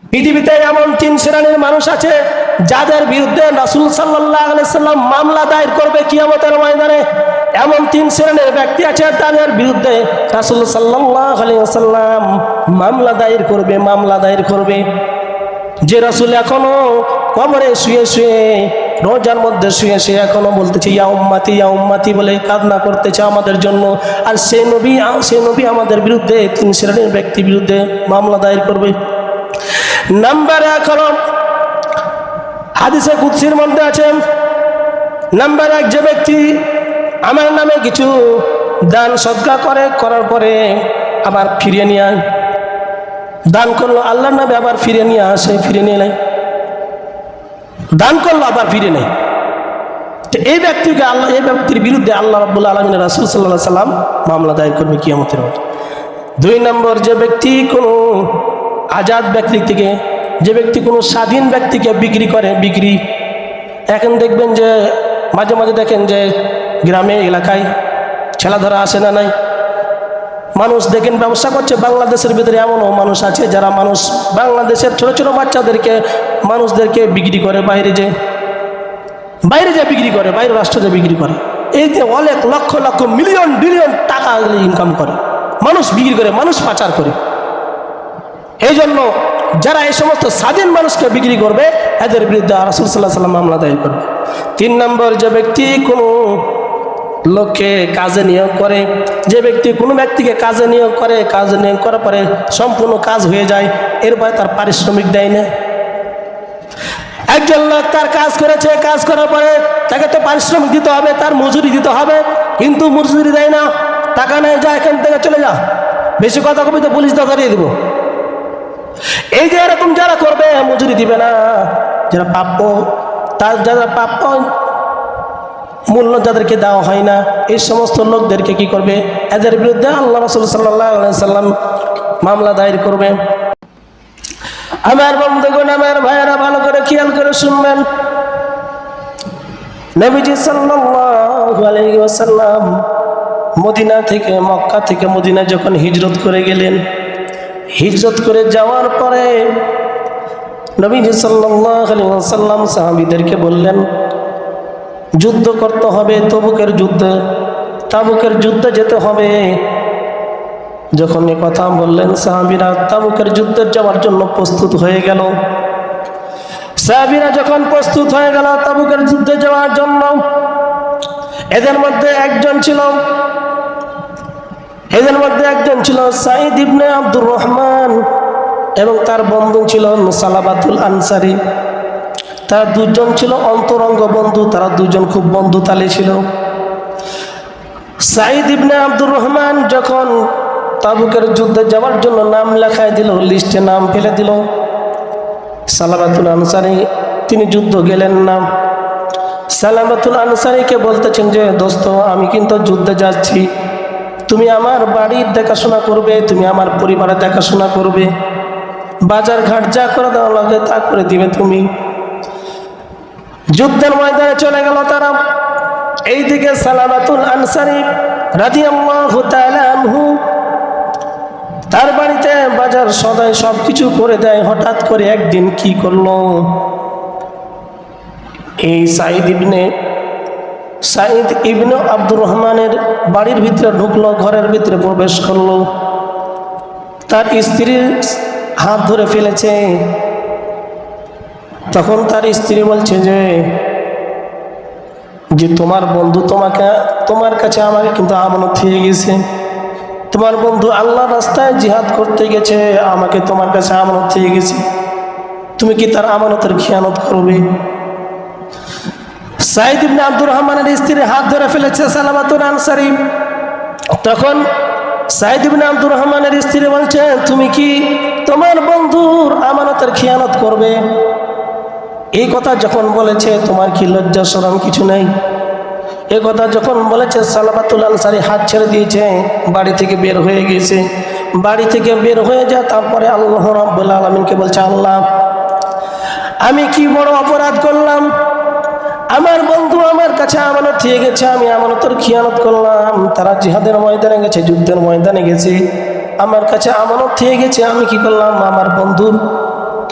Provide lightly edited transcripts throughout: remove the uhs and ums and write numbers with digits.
পৃথিবীতে এমন 3 শ্রেণীর মানুষ আছে যাদের বিরুদ্ধে রাসূল সাল্লাল্লাহু আলাইহি সাল্লাম মামলা দায়ের করবে কিয়ামতের ময়দানে। এমন 3 শ্রেণীর ব্যক্তি আছে তাদের বিরুদ্ধে রাসূল সাল্লাল্লাহু আলাইহি ওয়াসাল্লাম মামলা দায়ের করবে। যে রাসূল এখনো কবরে শুয়ে শুয়ে, রোজার মধ্যে শুয়ে শুয়ে এখনো বলতেছে ইয়া উম্মতি বলে কান্না করতেছে আমাদের জন্য। আর সেই নবী আমাদের বিরুদ্ধে 3 শ্রেণীর ব্যক্তির বিরুদ্ধে মামলা দায়ের করবে। নাম্বার 1 হলো হাদিসে কুদসির মধ্যে আছে, নাম্বার 1, যে ব্যক্তি আমার নামে কিছু দান সদকা করার পরে আবার ফিরিয়ে নিয়ে আয়, দান করলো আল্লাহর নামে আবার ফিরিয়ে নিয়ে আসে, ফিরিয়ে নিয়ে নেয়, দান করলো আবার ফিরে নেয়, তো এই ব্যক্তির বিরুদ্ধে আল্লাহ রাব্বুল আলামিন রাসূল সাল্লাল্লাহু আলাইহি সাল্লাম মামলা দায়ের করবে কিয়ামতের মাঠে। 2 নম্বর, যে ব্যক্তি কোনো আজাদ ব্যক্তি থেকে, যে ব্যক্তি কোনো স্বাধীন ব্যক্তিকে বিক্রি, এখন দেখবেন যে মাঝে মাঝে দেখেন যে গ্রামে এলাকায় ছেলেধরা আসে না নাই, মানুষ দেখেন ব্যবসা করছে। বাংলাদেশের ভিতরে এমনও মানুষ আছে যারা বাংলাদেশের ছোট ছোট মানুষদেরকে বিক্রি করে, বাইরে যে বিক্রি করে, বাইরের রাষ্ট্রে বিক্রি করে। এই যে অনেক লক্ষ লক্ষ মিলিয়ন বিলিয়ন টাকা ইনকাম করে, মানুষ বিক্রি করে, মানুষ পাচার করে। এই জন্য যারা এই সমস্ত স্বাধীন মানুষকে বিক্রি করবে এদের বিরুদ্ধে রাসূল সাল্লাল্লাহু আলাইহি ওয়াসাল্লাম মামলা দায়ের করবে। 3 নম্বর, যে ব্যক্তি কোনো লোককে কাজে নিয়োগ করে, যে ব্যক্তি কোনো ব্যক্তিকে কাজে নিয়োগ করার পরে সম্পূর্ণ কাজ হয়ে যায়, এরপরে তার পারিশ্রমিক দেয় না। একজন লোক তার কাজ করেছে, কাজ করার পরে তাকে তো পারিশ্রমিক দিতে হবে, তার মজুরি দিতে হবে, কিন্তু মজুরি দেয় না, টাকা নেই, যা এখান থেকে চলে যা, বেশি কথা কবি তো পুলিশ ধরিয়ে দিব। এই যে এরকম যারা করবে, মজুরি দিবে না, যারা প্রাপ্য মূল্য যাদেরকে দেওয়া হয় না, এই সমস্ত লোকদেরকে কি করবে, এদের বিরুদ্ধে আল্লাহ রাসূল সাল্লাল্লাহু আলাইহি সাল্লাম মামলা দায়ের করবে। আমার বন্ধুগণ, আমার ভাইয়েরা, ভালো করে খেয়াল করে শুনবেন। নবীজি সাল্লাল্লাহু আলাইহি ওয়াসাল্লাম মক্কা থেকে মদিনা যখন হিজরত করে গেলেন, হিজরত করে যাওয়ার পরে নবীজি সাল্লাল্লাহু আলাইহি ওয়াসাল্লাম সাহাবীদেরকে বললেন যুদ্ধ করতে হবে, তাবুকের যুদ্ধে যেতে হবে। যখন এই কথা বললেন, সাহাবীরা তাবুকের যুদ্ধে যাওয়ার জন্য প্রস্তুত হয়ে গেল। সাহাবীরা যখন প্রস্তুত হয়ে গেল তাবুকের যুদ্ধে যাওয়ার জন্য, এদের মধ্যে একজন ছিল সাঈদ ইবনে আব্দুর রহমান এবং তার বন্ধু ছিল সালাবাতুল আনসারী। তারা 2 জন ছিল অন্তরঙ্গ বন্ধু, তারা 2 জন খুব বন্ধুতালী ছিল। সাঈদ ইবনে আব্দুর রহমান যখন তাবুকের যুদ্ধে যাওয়ার জন্য নাম লেখায় দিল, লিস্টে নাম ফেলে দিল, সালাবাতুল আনসারী তিনি যুদ্ধ গেলেন না। সালাবাতুল আনসারীকে বলতেছেন যে দোস্ত, আমি কিন্তু যুদ্ধে যাচ্ছি, তুমি আমার বাড়ির দেখাশোনা করবে, তুমি আমার পরিবারের দেখাশোনা করবে, বাজার ঘাট যা করে দেওয়া লাগে তা করে দিবে তুমি। যুদ্ধের ময়দানে চলে গেল তারা। এইদিকে সালাবাতুল আনসারী রাদিয়াল্লাহু তাআলা আনহু তার বাড়িতে বাজার সদাই সবকিছু করে দেয়। হঠাৎ করে একদিন কি করলো, এই সাঈদ ইবনে আব্দুর রহমানের বাড়ির ভিতরে ঢুকলো, ঘরের ভিতরে প্রবেশ করলো, তার স্ত্রীর হাত ধরে ফেলেছে। তখন তার স্ত্রী বলছে যে তোমার বন্ধু তোমার কাছে আমাকে কিন্তু আমানত হয়ে গেছে, তোমার বন্ধু আল্লাহর রাস্তায় জিহাদ করতে গেছে, আমাকে তোমার কাছে আমানত হয়ে গেছে, তুমি কি তার আমানতের খেয়ানত করবে? সাঈদ ইবনে আব্দুর রহমানের স্ত্রীর হাত ধরে ফেলেছে সালাবাতুল আনসারী। তখন সাঈদ ইবনে আব্দুর রহমানের স্ত্রী বলছে, তুমি কি তোমার বন্ধুর আমানতের খেয়ানত করবে? এই কথা যখন বলেছে, তোমার কি লজ্জা শরম কিছু নেই? এই কথা যখন বলেছে, সালাবাতুল আনসারী হাত ছেড়ে দিয়েছে, বাড়ি থেকে বের হয়ে গেছে। বাড়ি থেকে বের হয়ে যায়, তারপরে আল্লাহ রাব্বুল আলামিনকে বলছে, আল্লাহ, আমি কি বড় অপরাধ করলাম? আমার বন্ধু আমার কাছে আমানত দিয়ে গেছে, আমি আমানতের খিয়ানত করলাম। তারা জিহাদের ময়দানে গেছে, যুদ্ধের ময়দানে গেছে, আমার কাছে আমানত দিয়ে গেছে, আমি কি করলাম? আমার বন্ধুর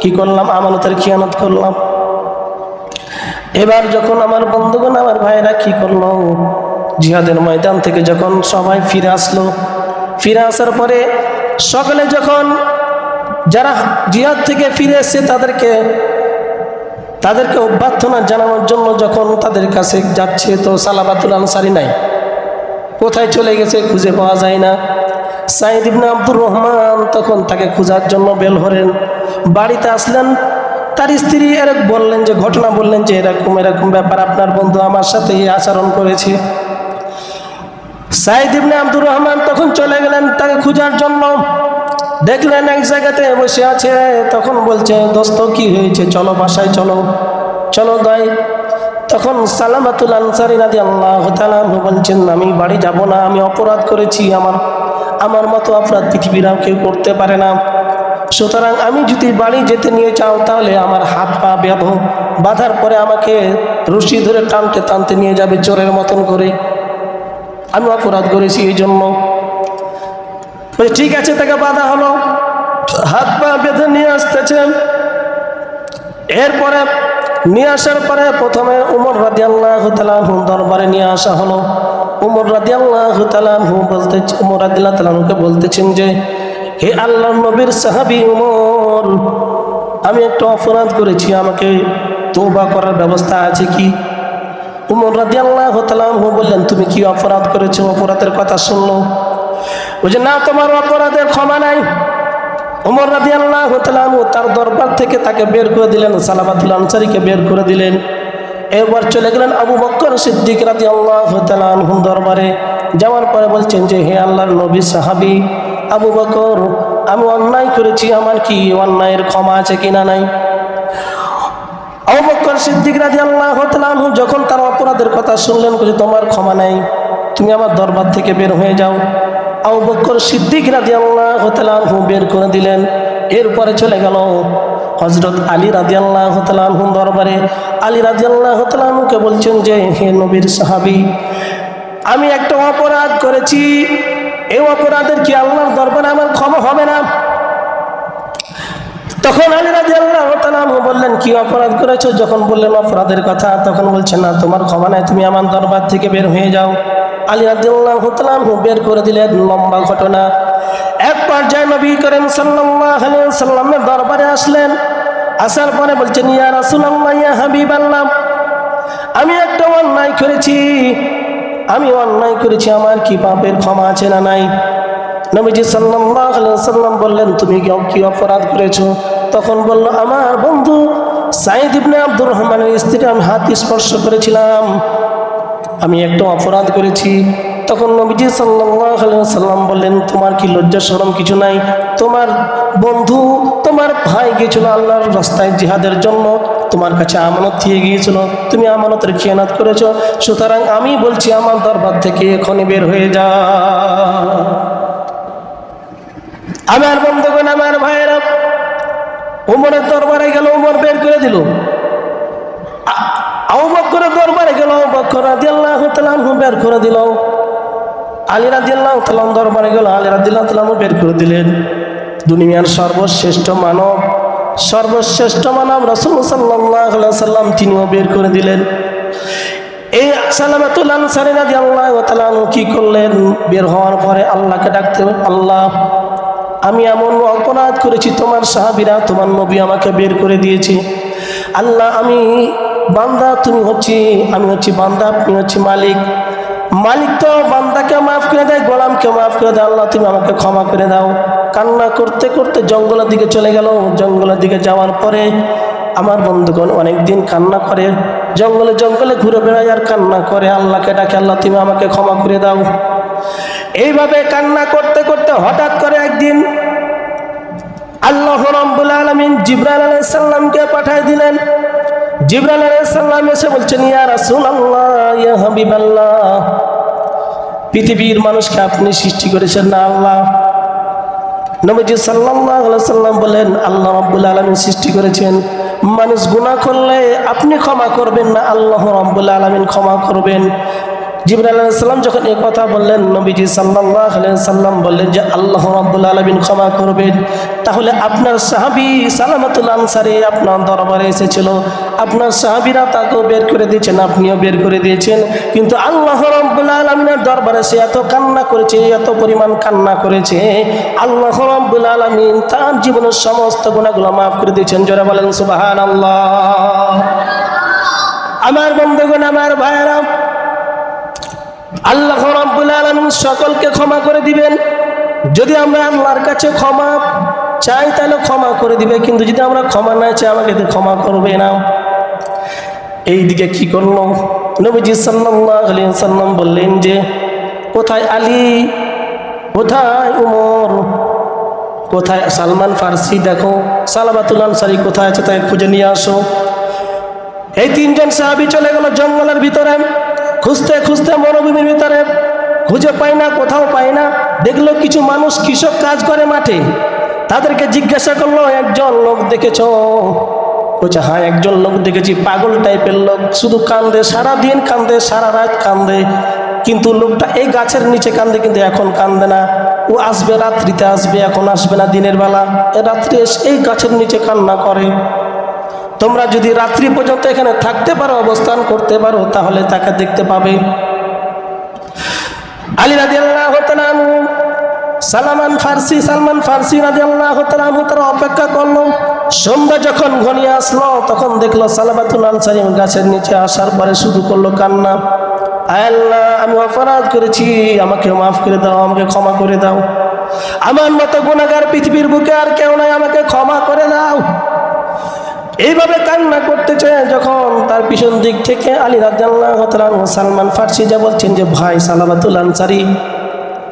কি করলাম? আমানতের খিয়ানত করলাম। এবার যখন আমার বন্ধুগণ, আমার ভাইরা কি করলো, জিহাদের ময়দান থেকে যখন সবাই ফিরে আসলো, ফিরে আসার পরে সকলে যখন যারা জিহাদ থেকে ফিরে এসছে তাদেরকে অভ্যর্থনা জানানোর জন্য যখন তাদের কাছে যাচ্ছে, তো সালাবাতুল আনসারী নাই, কোথায় চলে গেছে খুঁজে পাওয়া যায় না। সাঈদ ইবনে আব্দুর রহমান তখন তাকে খোঁজার জন্য বের হলেন। বাড়িতে আসলেন, তার স্ত্রী বললেন যে ঘটনা বললেন যে এরকম এরকম ব্যাপার, আপনার বন্ধু আমার সাথে এই আচরণ করেছে। সাঈদ ইবনে আব্দুর রহমান তখন চলে গেলেন তাকে খোঁজার জন্য। দেখলেন এক জায়গাতে বসে আছে, তখন বলছে দোস্ত কি হয়েছে, চলো বাসায় চলো, চলো দাই। তখন সালামাতুল আনসারী রাদিয়াল্লাহু তাআলা বলছেন, আমি বাড়ি যাব না, আমি অপরাধ করেছি, আমার মতো অপরাধ পৃথিবীর আর কেউ করতে পারে না, সুতরাং আমি যদি বাড়ি যেতে নিয়ে চাও তাহলে আমার হাত পা বাঁধার পরে আমাকে রশি ধরে টানতে টানতে নিয়ে যাবে চোরের মতন করে, আমি অপরাধ করেছি এই জন্য। ঠিক আছে, তাকে বাঁধা হলো, হাত পা বেঁধে নিয়ে আসতেছে। এরপরে নিয়ে আসার পরে প্রথমে উমর রাদিয়াল্লাহু তাআলা দরবারে নিয়ে আসা হলো। উমর রাদিয়াল্লাহু তাআলা উমর রাদিয়াল্লাহু তাআলাকে বলতেছেন যে, হে আল্লাহর নবীর সাহাবী উমর, আমি একটা অপরাধ করেছি, আমাকে তওবা করার ব্যবস্থা আছে কি? উমর রাদিয়াল্লাহু তাআলা বললেন, তুমি কি অপরাধ করেছো? অপরাধের কথা শুনলো, বলছে না, তোমার অপরাধের ক্ষমা নাই। উমর রাদিয়াল্লাহু তাআলা তার দরবার থেকে তাকে বের করে দিলেন, সালাবাতুল আনসারীকে বের করে দিলেন। এবার চলে গেলেন আবু বকর সিদ্দিক রাদিয়াল্লাহু তাআলা দরবারে। যাওয়ার পরে বলছেন যে, হে আল্লাহর নবী সাহাবী আবু বকর, আমি অন্যায় করেছি, আমার কি অন্যায়ের ক্ষমা আছে কিনা নাই? আবু বকর সিদ্দিক রাদিয়াল্লাহু তাআলা যখন তার অপরাধের কথা শুনলেন, বলে তোমার ক্ষমা নাই, তুমি আমার দরবার থেকে বের হয়ে যাও। আবু বকর সিদ্দিক রাদিয়াল্লাহু তাআলা বের করে দিলেন। এরপরে চলে গেল হযরত আলী রাদিয়াল্লাহু তাআলা দরবারে। আলী রাদিয়াল্লাহু তাআলাকে বলছেন যে, হে নবীর সাহাবী, আমি একটা অপরাধ করেছি, এই অপরাধের কি আল্লাহর দরবারে আমার ক্ষমা হবে না? তখন আলী রাদিয়াল্লাহু তাআলা বললেন, কি অপরাধ করেছো? যখন বললেন অপরাধের কথা, তখন বলছেন না, তোমার ক্ষমা নাই, তুমি আমার দরবার থেকে বের হয়ে যাও। আলী রাদিয়াল্লাহু তাআলা বের করে দিলেন। লম্বা ঘটনা। এক পর্যায়ে নবী করিম সাল্লাল্লাহু আলাইহি ওয়াসাল্লামের দরবারে আসলেন। আসার পরে বলছেন, ইয়া রাসূলুল্লাহ, ইয়া হাবিবাল্লাহ, আমি একটা অন্যায় করেছি, আমার কি পাপের ক্ষমা আছে না নাই? নবীজি সাল্লাল্লাহু আলাইহি ওয়াসাল্লাম বললেন, তুমি কি অপরাধ করেছো? তখন বলল, আমার বন্ধু সাঈদ ইবনে আব্দুর রহমানের স্ত্রী আমি হাত স্পর্শ করেছিলাম, আমি একটা অপরাধ করেছি। তখন নবীজি সাল্লাল্লাহু আলাইহি ওয়াসাল্লাম বললেন, তোমার কি লজ্জা শরম কিছু নাই? তোমার বন্ধু, তোমার ভাই গিয়েছিল আল্লাহর রাস্তায় জিহাদের জন্য, তোমার কাছে আমানত দিয়ে গিয়েছিল, তুমি আমানতের খিয়ানত করেছো, সুতরাং আমি বলছি আমার দরবার থেকে এখনই বের হয়ে যা। আমার বন্ধুগণ, আমার ভাইয়েরা, উমরের দরবারে গেল, উমর বের করে দিল। আবু বকরের দরবারে গেল, আবু বকর রাদিয়াল্লাহু তাআলা বের করে দিল। আলী রাদিয়াল্লাহু তাআলা দরবারে গেল, আলী রাদিয়াল্লাহু তাআলা বের করে দিলেন। দুনিয়ার সর্বশ্রেষ্ঠ মানব রাসূল সাল্লাল্লাহু আলাইহি ওয়াসাল্লাম তিনিও বের করে দিলেন। এই সালামাতুল আনসারী রাদিয়াল্লাহু তাআলা কি করলেন? বের হওয়ার পরে আল্লাহকে ডাকতে, আল্লাহ, আমি এমন অপরাধ করেছি, তোমার সাহাবীরা, তোমার নবী আমাকে বের করে দিয়েছে। আল্লাহ, আমি বান্দা, আমি হচ্ছি বান্দা, আপনি হচ্ছে মালিক। মালিক তো বান্দাকে মাফ করে দেয়, গোলামকে মাফ করে দেয়। আল্লাহ, তুমি আমাকে ক্ষমা করে দাও। কান্না করতে করতে জঙ্গলের দিকে চলে গেল। জঙ্গলের দিকে যাওয়ার পরে আমার বন্ধুগণ অনেকদিন কান্না করে, জঙ্গলে ঘুরে বেড়ায় আর কান্না করে, আল্লাহকে ডাকে, আল্লাহ তুমি আমাকে ক্ষমা করে দাও। এইভাবে কান্না করতে করতে হঠাৎ করে একদিন আল্লাহ রাব্বুল আলামিন জিবরাইল আলাইহিস সালামকে পাঠিয়ে দিলেন। জিবরাইল আলাইহিস সালাম এসে বলছেন, ইয়া রাসূলুল্লাহ, ইয়া হাবিবাল্লাহ, পৃথিবীর মানুষকে আপনি সৃষ্টি করেছেন না আল্লাহ? নবীজি সাল্লাল্লাহু আলাইহি ওয়াসাল্লাম বলেন, আল্লাহ রাব্বুল আলামিন সৃষ্টি করেছেন। মানুষ গুনাহ করলে আপনি ক্ষমা করবেন না, আল্লাহ রাব্বুল আলামিন ক্ষমা করবেন। জিবরাইল আলাইহিস সালাম যখন এই কথা বললেন, নবীজি সাল্লাল্লাহু আলাইহি সাল্লাম বললেন যে আল্লাহ রাব্বুল আলামিন ক্ষমা করবেন। তাহলে আপনার সাহাবী সালামাতুল আনসারী আপনার দরবারে এসেছিল, আপনার সাহাবীরা তাকেও বের করে দিয়েছেন, আপনিও বের করে দিয়েছেন, কিন্তু আল্লাহ রাব্বুল আলামিনের দরবারে সে এত কান্না করেছে, এত পরিমাণ কান্না করেছে, আল্লাহ রাব্বুল আলামিন তার জীবনের সমস্ত গুনাহগুলো মাফ করে দিয়েছেন। জোরে বলেন সুবহানাল্লাহ। আমার বন্ধুগণ, আমার ভাইরা, আল্লাহ রাব্বুল আলামিন সকলকে ক্ষমা করে দিবেন। যদি আমরা আল্লাহর কাছে ক্ষমা চাই তাহলে ক্ষমা করে দিবে, কিন্তু যদি আমরা ক্ষমা না চাই আমাকে ক্ষমা করবে না। এই দিকে কি করলো নবীজি সাল্লাল্লাহু আলাইহি সাল্লাম বললেন যে কোথায় আলী, কোথায় উমর, কোথায় সালমান ফারসি, দেখো সালাবাতুল আনসারী কোথায় আছে, তাকে খুঁজে নিয়ে আসো। এই তিনজন সাহাবী চলে গেল জঙ্গলের ভিতরে, খুঁজতে খুঁজতে মরুভূমির ভিতরে, খুঁজে পায় না, কোথাও পায় না। দেখলো কিছু মানুষ কৃষক কাজ করে মাঠে, তাদেরকে জিজ্ঞাসা করলো একজন লোক দেখেছ? বলছে হ্যাঁ একজন লোক দেখেছি, পাগল টাইপের লোক, শুধু কান্দে, সারাদিন কান্দে, সারা রাত কান্দে, কিন্তু লোকটা এই গাছের নিচে কান্দে, কিন্তু এখন কান্দে না। ও আসবে রাত্রিতে আসবে, এখন আসবে না দিনের বেলা, রাত্রে এসে এই গাছের নিচে কান্না করে। তোমরা যদি রাত্রি পর্যন্ত এখানে থাকতে পারো, অবস্থান করতে পারো, তাহলে তাকে দেখতে পাবে। আলী রাদিয়াল্লাহু তাআলা আনহু সালমান ফারসি রাদিয়াল্লাহু তাআলা আনহু তারা অপেক্ষা করলো। সন্ধ্যা যখন ঘনিয়ে আসলো তখন দেখলো সালাবাতুল আনসারী গাছের নিচে আসার পরে শুরু করলো কান্না। আল্লাহ, আমি অপরাধ করেছি, আমাকে মাফ করে দাও, আমাকে ক্ষমা করে দাও, আমার মতো গুনাহগার পৃথিবীর বুকে আর কেউ নাই, আমাকে ক্ষমা করে দাও। এইভাবে কান্না করতেছে যখন তার পিছন দিক থেকে আলী রাদিয়াল্লাহু তাআলা আনহু সালমান ফারসি যা বলছেন যে ভাই সালাবাতুল আনসারী,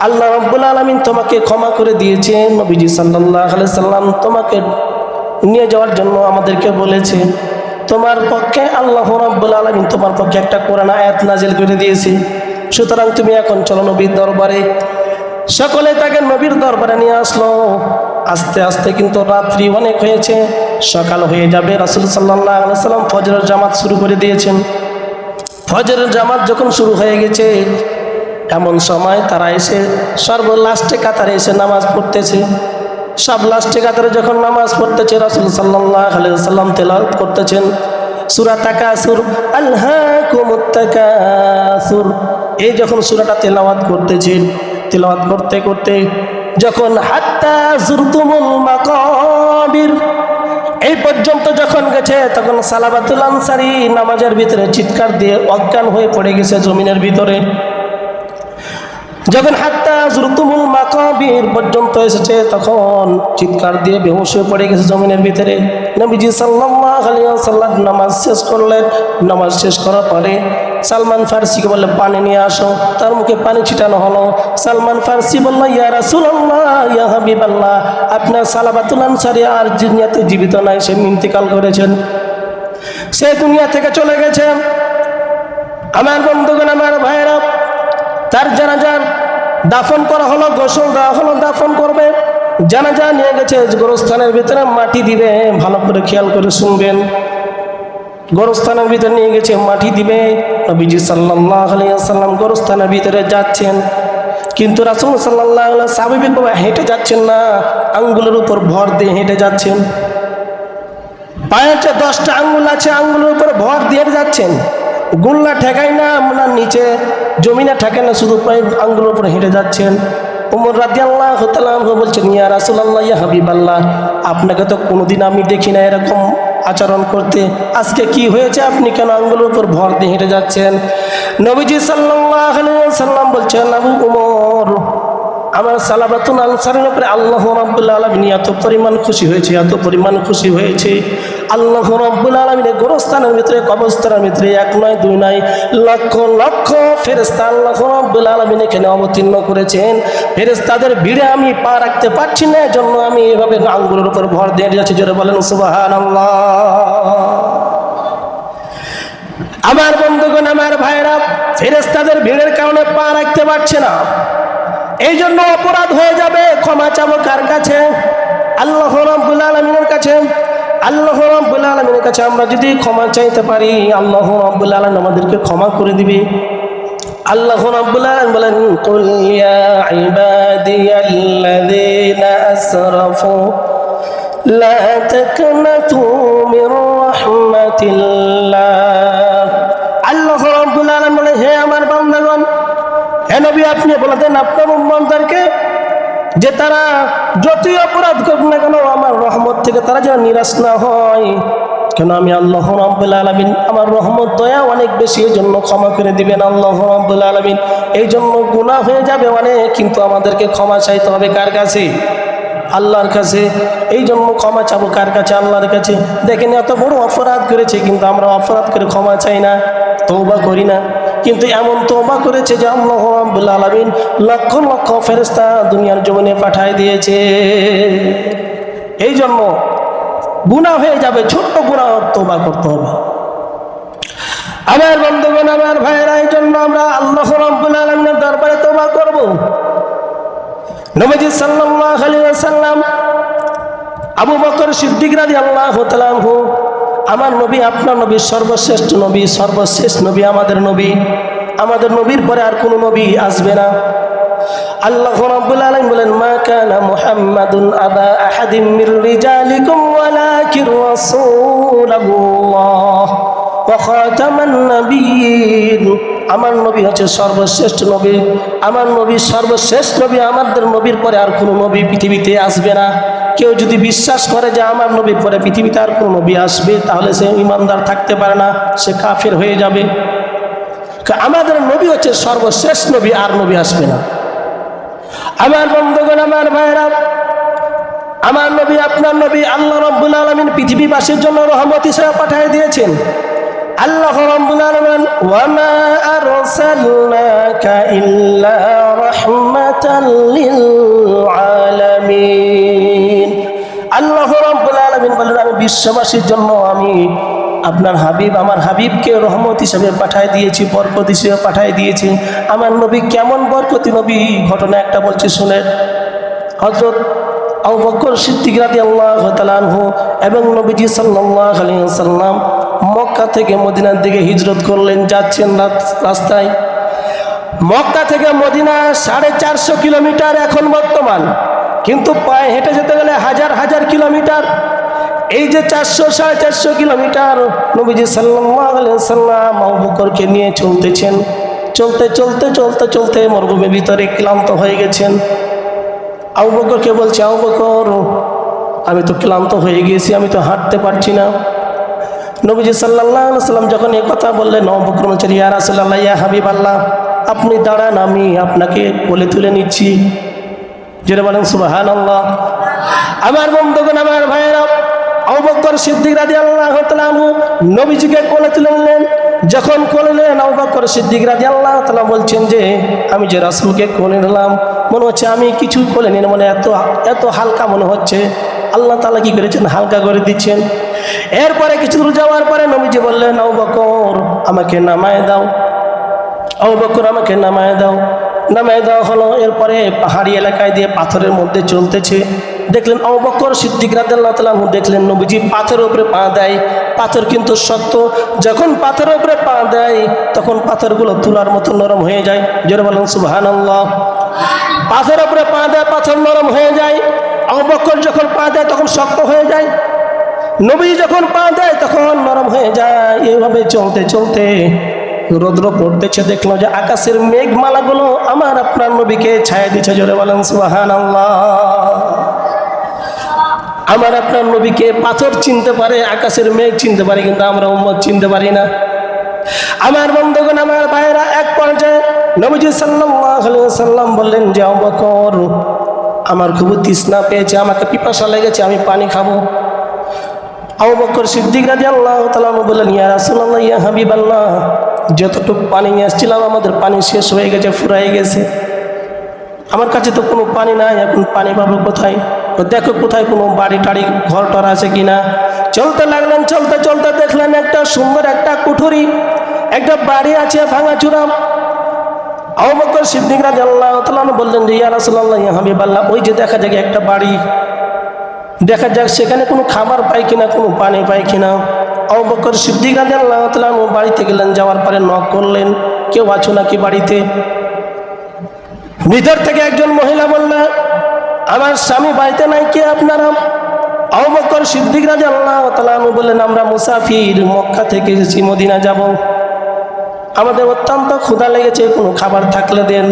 আল্লাহ রাব্বুল আলামিন তোমাকে ক্ষমা করে দিয়েছেন, নবীজি সাল্লাল্লাহু আলাইহি সাল্লাম তোমাকে নিয়ে যাওয়ার জন্য আমাদেরকে বলেছে, তোমার পক্ষে আল্লাহ রাব্বুল আলামিন তোমার পক্ষে একটা কোরআন আয়াত নাজিল করে দিয়েছে, সুতরাং তুমি এখন চলো নবীর দরবারে। সকলে তাকে নবীর দরবারে নিয়ে আসলো। আস্তে আস্তে কিন্তু রাত্রি অনেক হয়েছে, সকাল হয়ে যাবে। রাসূল সাল্লাল্লাহু আলাইহি সাল্লাম ফজরের জামাত শুরু করে দিয়েছেন। ফজরের জামাত যখন শুরু হয়ে গেছে, এমন সময় তারা এসে সর্ব লাস্টে কাতারে এসে নামাজ পড়তেছে। সব লাস্টে কাতারে যখন নামাজ পড়তেছে, রাসূল সাল্লাল্লাহু আলাইহি সাল্লাম তেলাওয়াত করতেছেন সূরা তাকাসুর, আলহাকুমুত তাকাসুর। এই যখন সূরাটা তেলাওয়াত করতেছেন, তেলাওয়াত করতে করতে যখন হাত্তা যুরতুমুল মাকাবির এই পর্যন্ত যখন গেছে, তখন সালাবাতুল আনসারী নামাজের ভিতরে চিৎকার দিয়ে অজ্ঞান হয়ে পড়ে গেছে জমিনের ভিতরে। যখন হাত্তা যুরতুমুল মাকাবির পর্যন্ত এসেছে, তখন চিৎকার দিয়ে বেহুশ হয়ে পড়ে গেছে জমিনের ভিতরে। নবীজি সাল্লাল্লাহু আলাইহি ওয়াসাল্লাম নামাজ শেষ করলেন। নামাজ শেষ করার পরে সালমান ফারসিকে বললে পানি নিয়ে আসো। তার মুখে পানি ছিটানো হলো। সালমান ফারসি বলল, ইয়া রাসূলুল্লাহ, ইয়া হাবিবাল্লাহ, আপনার সালাবাতুল আনসারী আর দুনিয়াতে জীবিত নাই, সে ইন্তেকাল করেছেন, সে দুনিয়া থেকে চলে গেছে। আমার বন্ধুগণ, আমার ভাইরা, তার জানাজার দাফন করা হলো, গোসল দেওয়া হলো, দাফন করবে। জানাজা নিয়ে গেছে গোরস্থানের ভিতরে মাটি দিবে, ভালো করে খেয়াল করে শুনবেন। গোরস্থানের ভিতরে নিয়ে গেছে মাটি দিবে। নবীজি সাল্লাল্লাহু আলাইহি ওয়াসাল্লাম গোরস্থানের ভিতরে যাচ্ছেন, কিন্তু রাসূল সাল্লাল্লাহু আলাইহি ওয়াসাল্লাম স্বাভাবিকভাবে হেঁটে যাচ্ছেন না, আঙ্গুলের উপর ভর দিয়ে হেঁটে যাচ্ছেন। পায়ের 10টা আঙ্গুল আছে, আঙ্গুলের উপর ভর দিয়ে যাচ্ছেন। গুল্লা ঠেকায় না, আপনার নিচে জমিনে ঠেকে না, শুধু পায়ের আঙ্গুলের উপর হেঁটে যাচ্ছেন। ওমর রাদিয়াল্লাহু তাআলা আনহু বলছেন, ইয়া রাসূলুল্লাহ, ইয়া হাবিবাল্লাহ, আপনাকে তো কোনোদিন আমি দেখি না এরকম আচরণ করতে, আজকে কি হয়েছে, আপনি কেন আঙ্গুলের উপর ভর দিয়ে হেঁটে যাচ্ছেন? নবীজি সাল্লাল্লাহু আলাইহি ওয়াসাল্লাম বলছেন, আবু ওমর, আমার সালাবাতুল আনসারীর উপরে আল্লাহ রাব্বুল আলামিন এত পরিমাণ খুশি হয়েছে, এত পরিমাণ খুশি হয়েছে, আল্লাহ রাব্বুল আলামিনের গোরস্থানের ভিতরে, কবরস্থানের ভিতরে 1 নয় 2 নয়, লক্ষ লক্ষ ফেরেশতা আল্লাহ রাব্বুল আলামিন এখানে অবতীর্ণ করেছেন। ফেরেশতাদের ভিড়ে আমি পা রাখতে পারছি না, এজন্য আমি এভাবে আঙ্গুলের উপর ভর দিয়ে যাচ্ছি। জোরে বলেন সুবহানাল্লাহ। আমার বন্ধুগণ, আমার ভাইরা, ফেরেশতাদের ভিড়ের কারণে পা রাখতে পারছে না, এই জন্য অপরাধ হয়ে যাবে। ক্ষমা চাবো কার কাছে? আল্লাহ রাব্বুল আলামিনের কাছে। আল্লাহ রাব্বুল আলামিনের কাছে আমরা যদি ক্ষমা চাইতে পারি, আল্লাহ রাব্বুল আলামিন আমাদেরকে ক্ষমা করে দিবে। আল্লাহ রাব্বুল আলামিন বলেন, কুল ইয়া ইবাদিয়াল্লাযীনা আসরাফু লা তাকনাতু মির রাহমাতিল্লাহ। আল্লাহ রাব্বুল আলামিন বলেন, হে আমার বান্দাগণ, হে নবী আপনি বলে দেন আপনার উম্মতদেরকে যে তারা যতই অপরাধ করুক না কেন আমার রহমত থেকে তারা যেন নিরাশ না হয়। কেন আমি আল্লাহ রাব্বুল আলামিন, আমার রহমত দয়া অনেক বেশি, এই জন্য ক্ষমা করে দিবেন আল্লাহ রাব্বুল আলামিন। এই জন্য গুনাহ হয়ে যাবে অনেক, কিন্তু আমাদেরকে ক্ষমা চাইতে হবে কার কাছে? আল্লাহর কাছে। এই জন্য ক্ষমা চাবো কার কাছে? আল্লাহর কাছে। দেখেন এত বড় অপরাধ করেছে, কিন্তু আমরা অপরাধ করে ক্ষমা চাই না, তওবা করি না। কিন্তু এমন তওবা করেছে যে আল্লাহ রাব্বুল আলামিন লক্ষ লক্ষ ফেরেশতা দুনিয়ার জমিনে পাঠায় দিয়েছে। এই জন্য গুনাহ হয়ে যাবে, ছোট্ট গুনাহ তওবা করতে হবে। আমার বন্ধুগণ, আমার ভাইয়েরা, এই জন্য আমরা আল্লাহ রাব্বুল আলামিনের দরবারে তওবা করব। নবীজি সাল্লাল্লাহু আলাইহি ওয়াসাল্লাম, আবু বকর সিদ্দিক রাদিয়াল্লাহু তাআলা আনহু, আমার নবী আপনার নবী সর্বশ্রেষ্ঠ নবী, সর্বশেষ নবী আমাদের নবী। আমাদের নবীর পরে আর কোনো নবী আসবে না। আল্লাহ রাব্বুল আলামিন বলেন, মা কানা মুহাম্মাদুন আবা আহাদিম মির রিজালিকুম ওয়ালাকির রাসূলুল্লাহ ওয়া খাতামান নাবিয়্যিন। আমার নবী হচ্ছে সর্বশ্রেষ্ঠ নবী, আমার নবী সর্বশেষ নবী। আমাদের নবীর পরে আর কোনো নবী পৃথিবীতে আসবে না। কেউ যদি বিশ্বাস করে যে আমার নবীর পরে পৃথিবীতে আর কোনো নবী আসবে, তাহলে সে ঈমানদার থাকতে পারে না, সে কাফের হয়ে যাবে। আমাদের নবী হচ্ছে সর্বশেষ নবী, আর নবী আসবে না। আমার বন্ধুগণ, আমার ভাইরা, আমার নবী আপনার নবী আল্লাহ রাব্বুল আলামিন পৃথিবীবাসীর জন্য রহমত হিসেবে পাঠিয়ে দিয়েছেন। আল্লাহ রাব্বুল আলামিন, ওয়া মা আরসালনাকা ইল্লা রাহমাতাল লিল আলামিন। আল্লাহ রাব্বুল আলামিন বলেন, আমি বিশ্ববাসীর জন্য আমি আপনার হাবিব, আমার হাবিবকে রহমত হিসেবে পাঠিয়ে দিয়েছি, বরকত হিসেবে পাঠিয়ে দিয়েছি। আমার নবী কেমন বরকতি নবী, ঘটনা একটা বলছি শুনে। হযরত আবু বকর সিদ্দিক রাদিয়াল্লাহু তাআলা আনহু এবং নবীজি সাল্লাল্লাহু আলাইহি ওয়াসাল্লাম মক্কা থেকে মদিনার দিকে হিজরত করলেন। যাচ্ছেন রাস্তায়, মক্কা থেকে মদিনা 450 কিলোমিটার এখন বর্তমান, কিন্তু পায়ে হেঁটে যেতে গেলে হাজার হাজার কিলোমিটার। এই যে 400-450 কিলোমিটার নবীজি সাল্লাল্লাহু আলাইহি ওয়াসাল্লাম আবু বকরকে নিয়ে চলতেছেন। চলতে চলতে চলতে চলতে মরুভূমির ভিতরে ক্লান্ত হয়ে গেছেন। আবু বকরকে বলছে, আবু বকর আমি তো ক্লান্ত হয়ে গেছি, আমি তো হাঁটতে পারছি না। নবীজি সাল্লাল্লাহু আলাইহি ওয়াসাল্লাম যখন এই কথা বললেন, আবু বকর বলছেন, ইয়া রাসূলুল্লাহ, ইয়া হাবিবাল্লাহ, আপনি দাঁড়ান, আমি আপনাকে কোলে তুলে নিচ্ছি। জোরে বলেন সুবহানাল্লাহ। আমার বন্ধুগণ, আমার ভাইয়েরা, আবু বকর সিদ্দিক রাদিয়াল্লাহু তাআলা আনহু নবীজিকে কোলে তুলে নিলেন। যখন কোলে নিলেন, আবু বকর সিদ্দিক রাদিয়াল্লাহু তাআলা বলছেন যে আমি যে রাসূলকে কোলে নিলাম, মনে হচ্ছে আমি কিছু কোলে নিয়ে মনে এত হালকা মনে হচ্ছে। আল্লাহ তাআলা কি করেছেন, হালকা করে দিচ্ছেন। এরপরে কিছু দূর যাওয়ার পরে নবীজি বললেন, আবু বকর আমাকে নামায় দাও, আবু বকর আমাকে নামায় দাও। নামায় দেওয়া হলো। এরপরে পাহাড়ি এলাকায় দিয়ে পাথরের মধ্যে চলতেছে। দেখলেন আবু বকর সিদ্দিক রাদিয়াল্লাহু তাআলা আনহু দেখলেন নবীজি পাথরের উপরে পা দেয়। পাথর কিন্তু শক্ত, যখন পাথরের উপরে পা দেয় তখন পাথরগুলো তুলার মতো নরম হয়ে যায়। জোরে বলেন সুবহানাল্লাহ। পাথরের উপরে পা দেয়, পাথর নরম হয়ে যায়। আবু বকর যখন পা দেয় তখন শক্ত হয়ে যায়, নবীজি যখন পা দেয় তখন নরম হয়ে যায়। এইভাবে চলতে চলতে রৌদ্র পড়তেছে, দেখলো যে আকাশের মেঘমালাগুলো আমার আপনার নবীকে ছায়া দিচ্ছে। জোরে বলেন সুবহানাল্লাহ। আমার আপনার নবীকে পাথর চিনতে পারে, আকাশের মেঘ চিনতে পারে, কিন্তু আমরা উম্মত চিনতে পারি না। আমার বন্ধুগণ, আমার ভাইয়েরা, এক পর্যায়ে নবীজি সাল্লাল্লাহু আলাইহি ওয়াসাল্লাম বললেন যে আবু বকর আমার খুব তৃষ্ণা পেয়েছে, আমাকে পিপাসা লেগেছে, আমি পানি খাবো। আবু বকর সিদ্দিক রাদিয়াল্লাহু তাআলা বললেন, ইয়া রাসূলুল্লাহ, ইয়া হাবিবাল্লাহ, যতটুকু পানি নিয়ে আসছিলাম আমাদের পানি শেষ হয়ে গেছে, ফুরাই গেছে, আমার কাছে তো কোনো পানি নাই, এখন পানি পাবো কোথায়? দেখো কোথায় কোনো বাড়ি টাড়ি ঘর টর আছে কিনা। চলতে লাগলেন, চলতে চলতে দেখলেন একটা সুন্দর একটা কুঠুরি, একটা বাড়ি আছে ভাঙাচুরা। আবু বকর সিদ্দিক রাদিয়াল্লাহু তাআলা বললেন যে ইয়া রাসূলুল্লাহ, ইয়া হাবিবাল্লাহ, ওই যে দেখা যায় একটা বাড়ি, দেখা যাক সেখানে কোনো খাবার পাই কিনা, কোনো পানি পাই কিনা। আবু বকর সিদ্দিক রাদিয়াল্লাহু তাআলা বাড়িতে গেলেন, যাওয়ার পরে নক করলেন। কেউ আছো নাকি বাড়িতে? ভিতর থেকে একজন মহিলা বললেন, আমার স্বামী বাড়িতে নাই, কে আপনারা? আবু বকর সিদ্দিক রাদিয়াল্লাহু তাআলা আনহু বললেন, আমরা মুসাফির, মক্কা থেকে এসেছি, মদিনা যাব, আমাদের অত্যন্ত ক্ষুধা লেগেছে, কোনো খাবার থাকলে দেন।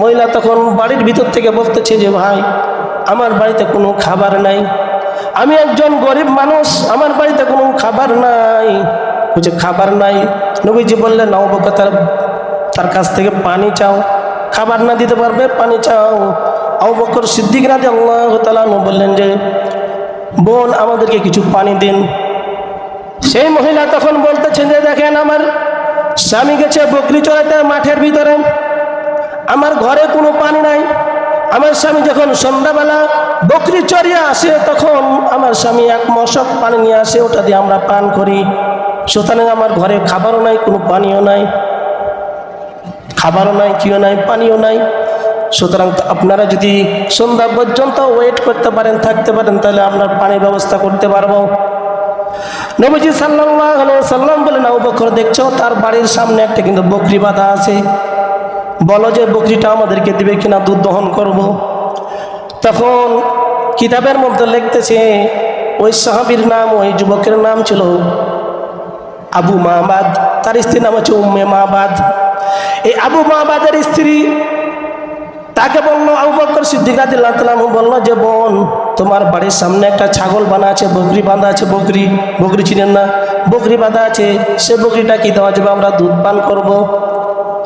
মহিলা তখন বাড়ির ভিতর থেকে বলতেছে যে ভাই, আমার বাড়িতে কোনো খাবার নাই, আমি একজন গরিব মানুষ, আমার বাড়িতে কোনো খাবার নাই। বলছে খাবার নাই? নবীজি বললেন, আবু বকর তার কাছ থেকে পানি চাও, খাবার না দিতে পারবে, পানি চাও। আবু বকর সিদ্দিক রাদিয়াল্লাহু তাআলা আনহু বললেন যে বোন, আমাদেরকে কিছু পানি দিন। সেই মহিলা তখন বলতেছেন যে দেখেন, আমার স্বামী গেছে বকরি চড়াইতে মাঠের ভিতরে, আমার ঘরে কোনো পানি নাই। আমার স্বামী যখন সন্ধ্যাবেলা বকরি চড়িয়ে আসে, তখন আমার স্বামী এক মশক পানি নিয়ে আসে, ওটা দিয়ে আমরা পান করি। সুতরাং আমার ঘরে খাবারও নাই, কোনো পানিও নাই, খাবারও নাই, কিও নাই, পানিও নাই। সুতরাং আপনারা যদি সন্ধ্যা পর্যন্ত ওয়েট করতে পারেন, থাকতে পারেন, তাহলে আপনার পানির ব্যবস্থা করতে পারবো। নবীজি সাল্লাল্লাহু আলাইহি ওয়াসাল্লাম বলেন, আবু বকর দেখছো তার বাড়ির সামনে একটা কিন্তু বকরি বাঁধা আছে, বলো যে বকরিটা আমাদেরকে দিবে কিনা, দুধ দহন করব। তখন কিতাবের মধ্যে লিখতেছে ওই সাহাবীর নাম, ওই যুবকের নাম ছিল আবু মাবাদ, তার স্ত্রীর নাম হচ্ছে উম্মে মাবাদ। এই আবু মাবাদের স্ত্রী তাকে বললো, আবু বকর সিদ্দিক রাদিয়াল্লাহু তাআলা আনহু বললো যে বোন, তোমার বাড়ির সামনে একটা ছাগল বাঁধা আছে, বকরি বাঁধা আছে, বকরি চিনেন না? বকরি বাঁধা আছে, সে বকরিটা কি দেওয়া যাবে, আমরা দুধ পান করব।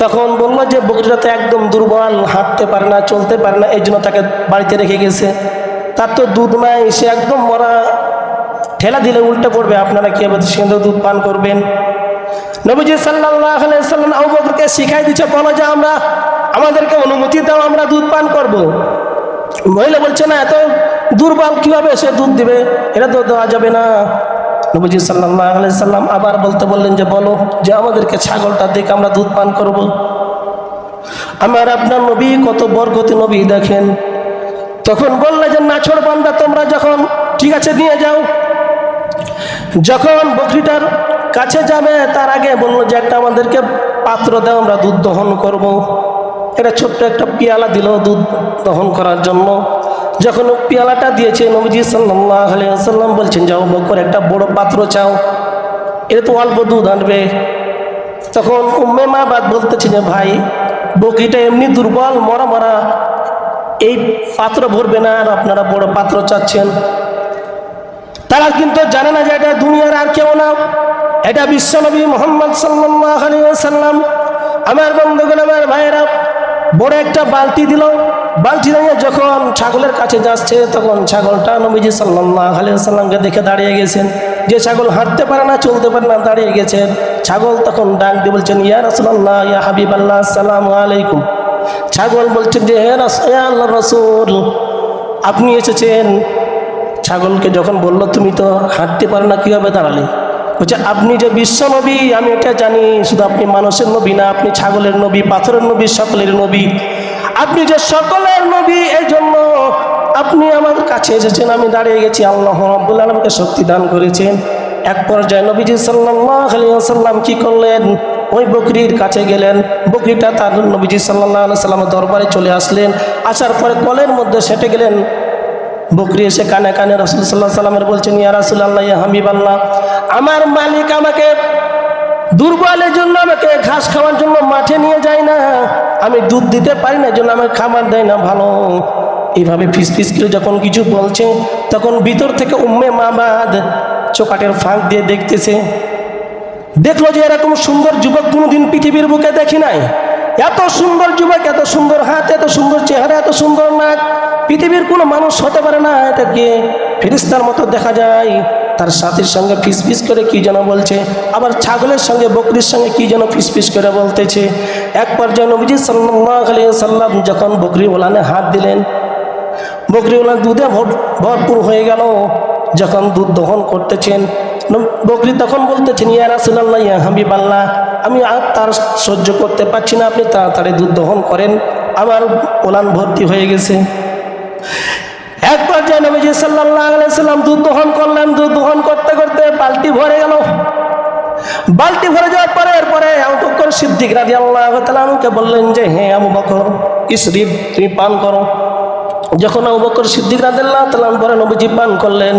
তখন বললো যে বকরিটা তো একদম দুর্বল, হাঁটতে পারে না, চলতে পারে না, এই জন্য তাকে বাড়িতে রেখে গেছে, তার তো দুধ নাই, সে একদম মরা, ঠেলা দিলে উল্টে পড়বে, আপনারা কি হবে সেখানে দুধ পান করবেন? নবীজি সাল্লাল্লাহু আলাইহি ওয়াসাল্লাম আবু বকরকে শিখাই দিচ্ছে, বলো যে আমাদেরকে অনুমতি দাও, আমরা দুধ পান করব। মহিলা বলছে না, এত দুর্বল কিভাবে সে দুধ দিবে, এটা তো দেওয়া যাবে না। নবীজি সাল্লাল্লাহু আলাইহি ওয়াসাল্লাম আবার বললেন যে বলো যে আমাদেরকে ছাগলটা দেখে আমরা দুধ পান করব। আমার আপনার নবী কত বরকতি নবী দেখেন। তখন বললে যে নাছোড় বান্দা, তোমরা যখন ঠিক আছে নিয়ে যাও। যখন বকরিটার কাছে যাবে তার আগে বললো যে একটা আমাদেরকে পাত্র দাও, আমরা দুধ দহন করব। এটা ছোট্ট একটা পেয়ালা দিল দুধ দহন করার জন্য। যখন পেয়ালাটা দিয়েছে, নবীজি সাল্লাল্লাহু আলাইহি ওয়াসাল্লাম বলছেন যাও বকর, একটা বড় পাত্র চাও, এটা তো অল্প দুধ আনবে। তখন উম্মে মাবাদ বলতেছে যে ভাই, বকরিটা এমনি দুর্বল, মরা মরা, এই পাত্র ভরবে না, আর আপনারা বড় পাত্র চাচ্ছেন। তারা কিন্তু জানে না যে এটা দুনিয়ার আর কেউ না, এটা বিশ্বনবী মুহাম্মদ সাল্লাল্লাহু আলাইহি ওয়াসাল্লাম। আমার বন্ধুগণ, আমার ভাইয়েরা, বড় একটা বালতি দিল। বালতি নিয়ে যখন ছাগলের কাছে যাচ্ছে, তখন ছাগলটা নবীজি সাল্লাল্লাহু আলাইহি ওয়াসাল্লামকে দেখে দাঁড়িয়ে গেছেন। যে ছাগল হাঁটতে পারে না, চলতে পারে না, দাঁড়িয়ে গেছে। ছাগল তখন ডাক দিয়ে বলছেন, ইয়া রাসূলুল্লাহ, ইয়া হাবিবাল্লাহ, আসসালামু আলাইকুম। ছাগল বলছেন যে হে আল্লাহর রাসূল, আপনি এসেছেন। ছাগলকে যখন বলল তুমি তো হাঁটতে পারো না, কীভাবে দাঁড়ালে? বলছে আপনি যে বিশ্ব নবী আমি এটা জানি, শুধু আপনি মানুষের নবী না, আপনি ছাগলের নবী, পাথরের নবী, সকলের নবী। আপনি যে সকলের নবী, এই জন্য আপনি আমার কাছে এসেছেন, আমি দাঁড়িয়ে গেছি। আল্লাহ রাব্বুল আলামিন আমাকে শক্তি দান করেছেন। এক পর্যায়ে নবীজি সাল্লাল্লাহু আলাইহি ওয়াসাল্লাম কি করলেন, ওই বকরির কাছে গেলেন। বকরিটা তার নবীজি সাল্লাল্লাহু আলাইহি ওয়াসাল্লামের দরবারে চলে আসলেন। আসার পরে কলের মধ্যে সেটে গেলেন। বকরি এসে কানে কানে রাসূল সাল্লাল্লাহু আলাইহি ওয়াসাল্লামের বলছেন, ইয়া রাসূলুল্লাহ, ইয়া হাবিবাল্লাহ, আমার মালিক আমাকে দুর্বলের জন্য আমাকে ঘাস খাওয়ার জন্য মাঠে নিয়ে যায় না, আমি দুধ দিতে পারি না, জন্য আমাকে খাবার দেয় না ভালো। এইভাবে ফিস ফিস করে যখন কিছু বলছে, তখন ভিতর থেকে উম্মে মাবাদ চোকাটের ফাঁক দিয়ে দেখতেছে। দেখলো যে এরকম সুন্দর যুবক কোনোদিন পৃথিবীর বুকে দেখি নাই। এত সুন্দর যুবক, এত সুন্দর হাত, এত সুন্দর চেহারা, এত সুন্দর নাক, পৃথিবীর কোনো মানুষ হতে পারে না। এটাকে ফেরেশতার মতো দেখা যায়। তার সাথীর সঙ্গে ফিস ফিস করে কি যেন বলছে, আবার ছাগলের সঙ্গে বকরির সঙ্গে কি যেন ফিস ফিস করে বলতেছে। এক পর্যায়ে নবীজি সাল্লাল্লাহু আলাইহি ওয়াসাল্লাম যখন বকরি ওলানে হাত দিলেন, বকরি ওলান দুধে ভরপুর হয়ে গেল। যখন দুধ দহন করতেছেন, বকরি তখন বলতেছেন, ইয়া রাসূলুল্লাহ, ইয়া হাবিবাল্লাহ, আমি আর তার সহ্য করতে পারছি না, আপনি তাড়াতাড়ি দুধ দহন করেন, আমার ওলান ভর্তি হয়ে গেছে। এক পর্যায়ে নবীজি সাল্লাল্লাহু আলাইহি ওয়াসাল্লাম দুধ দহন করলেন। দুধ দহন করতে করতে বালতি ভরে গেল। বালতি ভরে যাওয়ার পরে এরপরে আবু বকর সিদ্দিক রাদিয়াল্লাহু তাআলা আনহুকে বললেন যে হ্যাঁ আবু বকর ইসরিব, তুমি পান করো। যখন আবু বকর সিদ্দিক রাদিয়াল্লাহু তাআলা পরে নবীজি পান করলেন,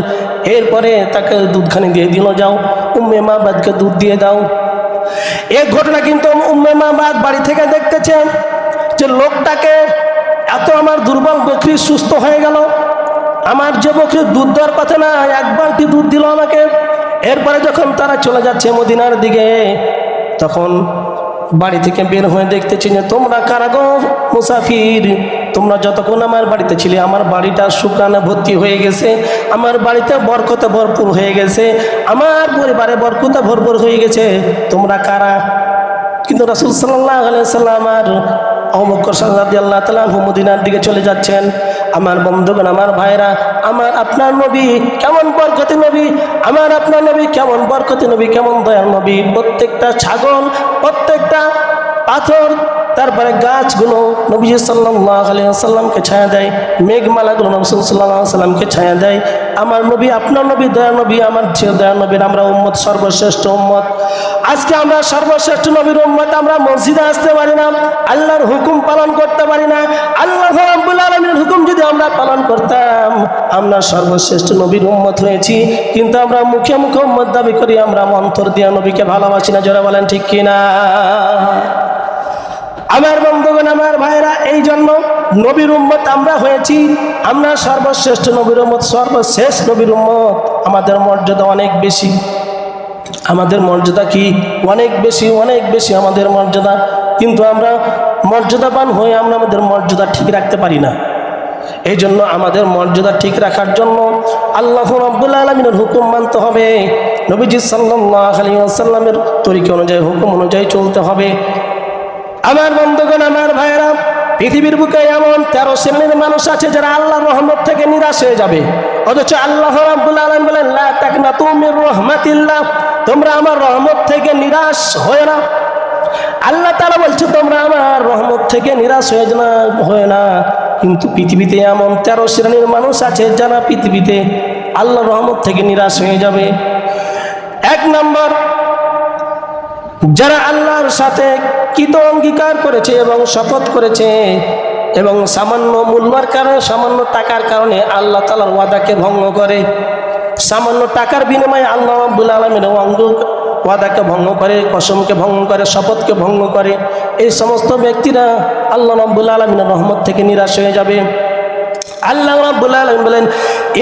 এরপরে তাকে দুধখানি দিয়ে দিল, যাও উম্মে মাবাদকে দুধ দিয়ে দাও। এই ঘটনা কিন্তু উম্মে মাবাদ বাড়ি থেকে দেখতেছেন যে লোকটাকে এত আমার দুর্বল বকরি সুস্থ হয়ে গেল, আমার যে বকরি দুধ দেওয়ার কথা না এক বালতি দুধ দিল আমাকে। এরপরে যখন তারা চলে যাচ্ছে মদিনার দিকে, তখন বাড়ি থেকে বের হয়ে দেখতেছি যে তোমরা কারা গো মুসাফির, তোমরা যতক্ষণ আমার বাড়িতে ছিলে আমার বাড়িটা শুকরানে ভর্তি হয়ে গেছে, আমার বাড়িতে বরকতে ভরপুর হয়ে গেছে, আমার পরিবারে বরকতে ভরপুর হয়ে গেছে, তোমরা কারা? কিন্তু রাসূল সাল্লাল্লাহু আলাইহি সাল্লাম আর আবু বকর রাদিয়াল্লাহু তাআলা আনহু মদিনার দিকে চলে যাচ্ছেন। আমার বন্ধুগণ, আমার ভাইরা, আমার আপনার নবী কেমন বরকতি নবী, আমার আপনার নবী কেমন বরকতি নবী, কেমন দয়াল নবী। প্রত্যেকটা ছাগল, প্রত্যেকটা পাথর, তারপরে গাছগুলো নবী সাল্লাল্লাহু আলাইহি ওয়াসাল্লামকে ছায়া দেয়, মেঘমালাগুলো নবী সাল্লাল্লাহু আলাইহি ওয়াসাল্লামকে ছায়া দেয়। আমার নবী আপনার নবী দয়াল নবী, আমার চেয়ে দয়াল নবীর আমরা উম্মত, সর্বশ্রেষ্ঠ উম্মত। আজকে আমরা সর্বশ্রেষ্ঠ নবীর উম্মত, আমরা মসজিদে আসতে পারি না, আল্লাহর হুকুম পালন করতে পারি না। আল্লাহ রাব্বুল আলামিনের হুকুম যদি আমরা পালন করতাম, আমরা সর্বশ্রেষ্ঠ নবীর উম্মত হয়েছি। কিন্তু আমরা মুখে মুখে উম্মত দাবি করি, আমরা অন্তর দিয়ে নবীকে ভালোবাসি না। জোরে বলেন ঠিক কিনা? আমার বন্ধুগণ, আমার ভাইরা, এই জন্য নবীর উম্মত আমরা হয়েছি, আমরা সর্বশ্রেষ্ঠ নবীর উম্মত, সর্বশেষ নবীর উম্মত। আমাদের মর্যাদা অনেক বেশি, আমাদের মর্যাদা কি অনেক বেশি, অনেক বেশি আমাদের মর্যাদা। কিন্তু আমরা মর্যাদাবান হয়ে আমরা আমাদের মর্যাদা ঠিক রাখতে পারি না। এই জন্য আমাদের মর্যাদা ঠিক রাখার জন্য আল্লাহ রাব্বুল আলামিনের হুকুম মানতে হবে, নবীজি সাল্লাল্লাহু আলাইহি ওয়াসাল্লামের তরিকা অনুযায়ী, হুকুম অনুযায়ী চলতে হবে। আমার বন্ধুগণ, আমার ভাইরা, পৃথিবীর বুকে এমন 13 শ্রেণীর মানুষ আছে যারা আল্লাহর রহমত থেকে নিরাশ হয়ে যাবে, অথচ আল্লাহ রাব্বুল আলামিন বলেন লা তাকনাতু মির রাহমাতিল্লাহ, তোমরা আমার রহমত থেকে নিরাশ হয় না। আল্লাহ তাআলা বলছে তোমরা আমার রহমত থেকে নিরাশ হয় না। কিন্তু পৃথিবীতে এমন 13 শ্রেণীর মানুষ আছে যারা পৃথিবীতে আল্লাহর রহমত থেকে নিরাশ হয়ে যাবে। 1 নম্বর, যারা আল্লাহর সাথে কৃত অঙ্গীকার করেছে এবং শপথ করেছে এবং সামান্য মূল্যের কারণে, সামান্য টাকার কারণে আল্লাহ তাআলার ওয়াদাকে ভঙ্গ করে, সামান্য টাকার বিনিময়ে আল্লাহ রাব্বুল আলামিনের ওয়াদাকে ভঙ্গ করে, কসমকে ভঙ্গ করে, শপথকে ভঙ্গ করে, এই সমস্ত ব্যক্তিরা আল্লাহ রাব্বুল আলামিনের রহমত থেকে নিরাশ হয়ে যাবে। আল্লাহ রাব্বুল আলামিন বলেন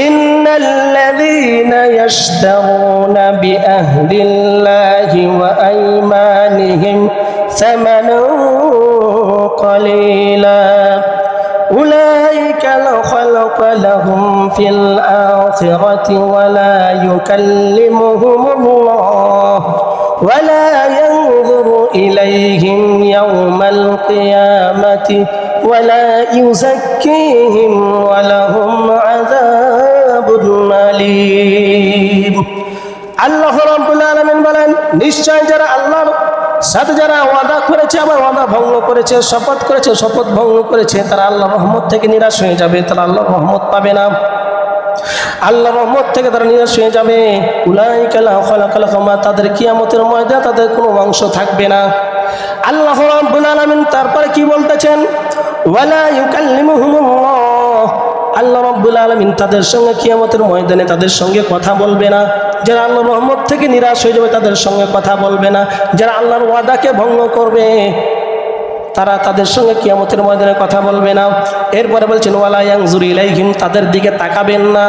ইন্নাল্লাযীনা ইয়াশতারুনা বিআহদিল্লাহি ওয়া আইমানিহিম সামানান ক্বালীলা উলাইকা লা খালাকা লাহুম ফিল আখিরাতি ওয়া লা ইউকাল্লিমুহুমুল্লাহ ওয়া লা ইয়ানযুরু ইলাইহিম ইয়াওমাল কিয়ামাতি ওয়া লা ইউযাক্কিহিম ওয়া লাহুম আযাবুন আলীম। আল্লাহ রাব্বুল আলামিন বলেন, নিশ্চয় যারা আল্লাহর সাথে যারা ওয়াদা করেছে, আবার ওয়াদা ভঙ্গ করেছে, শপথ করেছে, শপথ ভঙ্গ করেছে, তারা আল্লাহর রহমত থেকে নিরাশ হয়ে যাবে, তারা আল্লাহর রহমত পাবে না, আল্লাহর রহমত থেকে তারা নিরাশ হয়ে যাবে। উলাইকা লা খালাকা লাহুম, তাদের কিয়ামতের ময়দানে তাদের কোনো অংশ থাকবে না। আল্লাহ রাব্বুল আলামিন তারপরে কি বলতেছেন, ওয়ালা ইউকাল্লিমুহুমুল্লাহ, আল্লাহ রাব্বুল আলামিন তাদের সঙ্গে কিয়ামতের ময়দানে তাদের সঙ্গে কথা বলবে না। যারা আল্লাহর রহমত থেকে নিরাশ হয়ে যাবে তাদের সঙ্গে কথা বলবে না, যারা আল্লাহর ওয়াদাকে ভঙ্গ করবে তারা তাদের সঙ্গে কিয়ামতের ময়দানে কথা বলবে না। এরপরে বলছেন ওয়ালা ইয়ানজুরু ইলাইহিম, তাদের দিকে তাকাবেন না,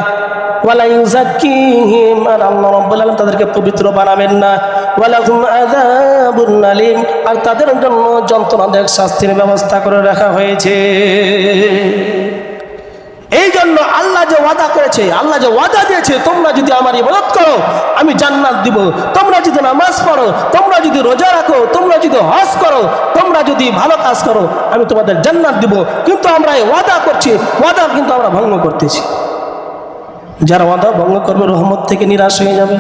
ওয়ালা ইউযাক্কিহিম, আর আল্লাহ রাব্বুল আলামিন তাদেরকে পবিত্র বানাবেন না, ওয়ালাহুম আযাবুন আলীম, আর তাদের জন্য যন্ত্রণাদায়ক শাস্তির ব্যবস্থা করে রাখা হয়েছে। এই জন্য আল্লাহ যে ওয়াদা করেছে, আল্লাহ যে ওয়াদা দিয়েছে, তোমরা যদি আমার ইবাদত করো আমি জান্নাত দিব, তোমরা যদি নামাজ পড়ো, তোমরা যদি রোজা রাখো, তোমরা যদি হজ করো, তোমরা যদি ভালো কাজ করো, আমি তোমাদের জান্নাত দিব। কিন্তু আমরা এই ওয়াদা করছি, ওয়াদা কিন্তু আমরা ভঙ্গ করতেছি। যারা ওয়াদা ভঙ্গ করবে রহমত থেকে নিরাশ হয়ে যাবে।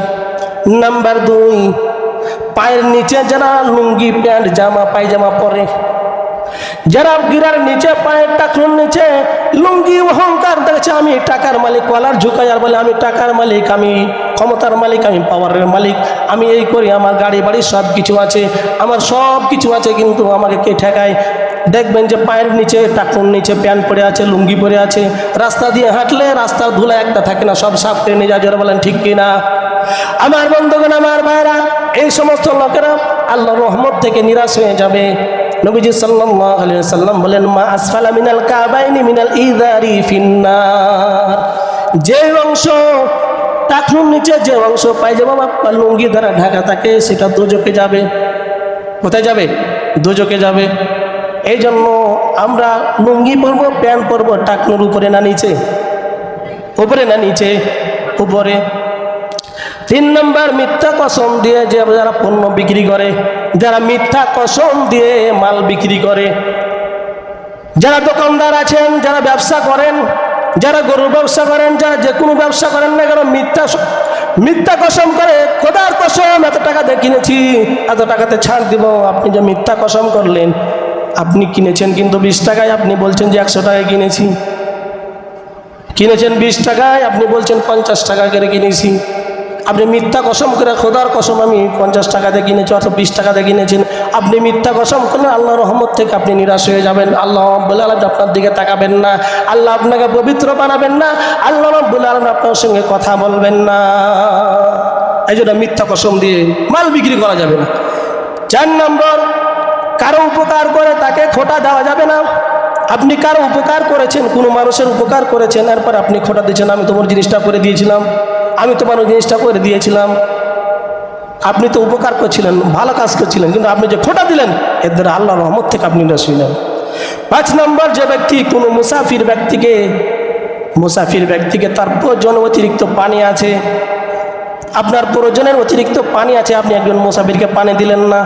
নাম্বার 2, পায়ের নিচে যারা লুঙ্গি, প্যান্ট, জামা, পায়জামা পরে, যারা গিরার নিচে পায়ের টাকলুর নিচে লুঙ্গি অহংকার দেখছে আমি টাকার মালিক, কলার ঝুঁকাই আর বলে আমি টাকার মালিক, আমি ক্ষমতার মালিক, আমি পাওয়ারের মালিক, আমি এই করি, আমার গাড়ি বাড়ি সব কিছু আছে, আমার সব কিছু আছে, কিন্তু আমাকে কে ঠেকায়? দেখবেন যে পায়ের নিচে টাকলুর নিচে প্যান্ট পরে আছে, লুঙ্গি পরে আছে, রাস্তা দিয়ে হাঁটলে রাস্তার ধুলা একটা থাকে না, সব সাফ করে নিয়ে যায়। যারা বলেন ঠিক কিনা? আমার বন্ধুগণ, আমার ভাইরা, এই সমস্ত লোকেরা আল্লাহর রহমত থেকে নিরাশ হয়ে যাবে। নবীজি সাল্লাল্লাহু আলাইহি ওয়াসাল্লাম বলেন, মা আসফালা মিনাল কাবাইনি মিনাল ইযারি ফিন্নার। যে অংশ টাকলুর নিচে, যে অংশ পায়জামা বা লুঙ্গি দ্বারা ঢাকা থাকে, সেটা দোজখে যাবে। কোথায় যাবে? দোজখে যাবে। এই জন্য আমরা লুঙ্গি পরবো, প্যান্ট পরবো টাকলুর উপরে না নিচে? উপরে না নিচে? উপরে। 3 নম্বর, মিথ্যা কসম দিয়ে যে যারা পণ্য বিক্রি করে, যারা মিথ্যা কসম দিয়ে মাল বিক্রি করে, যারা দোকানদার আছেন, যারা ব্যবসা করেন, যারা গরুর ব্যবসা করেন, যারা যে কোনো ব্যবসা করেন না কেন, মিথ্যা কসম করে, খোদার কসম এত টাকা দিয়ে কিনেছি, এত টাকাতে ছাড় দিব। আপনি যে মিথ্যা কসম করলেন, আপনি কিনেছেন কিন্তু 20 টাকায়, আপনি বলছেন যে 100 টাকায় কিনেছি। কিনেছেন 20 টাকায়, আপনি বলছেন 50 টাকা করে কিনেছি। আপনি মিথ্যা কসম করে, খোদার কসম আমি 50 টাকাতে কিনেছি অথবা 20 টাকাতে কিনেছেন, আপনি মিথ্যা কসম করলে আল্লাহর রহমত থেকে আপনি নিরাশ হয়ে যাবেন। আল্লাহ রাব্বুল আলামিন আপনার দিকে তাকাবেন না, আল্লাহ আপনাকে পবিত্র বানাবেন না, আল্লাহ রাব্বুল আলামিন আপনার সঙ্গে কথা বলবেন না। এই জন্য মিথ্যা কসম দিয়ে মাল বিক্রি করা যাবে না। 4 নম্বর, কারো উপকার করে তাকে খোটা দেওয়া যাবে না। আপনি কারো উপকার করেছেন, কোনো মানুষের উপকার করেছেন, এরপর আপনি খোটা দিয়েছেন, আমি তোমার জিনিসটা করে দিয়েছিলাম, আমি তোমার জিনিসটা করে দিয়েছিলাম। আপনি তো উপকার করছিলেন, ভালো কাজ করছিলেন, কিন্তু আপনি যে খোটা দিলেন, এর দ্বারা আল্লাহর রহমত থেকে আপনি নিরাশ হয়ে যাবেন। 5 নম্বর, যে ব্যক্তি কোনো মুসাফির ব্যক্তিকে তার প্রয়োজন অতিরিক্ত পানি আছে, আপনার প্রয়োজনের অতিরিক্ত পানি আছে, আপনি একজন মুসাফিরকে পানি দিলেন না,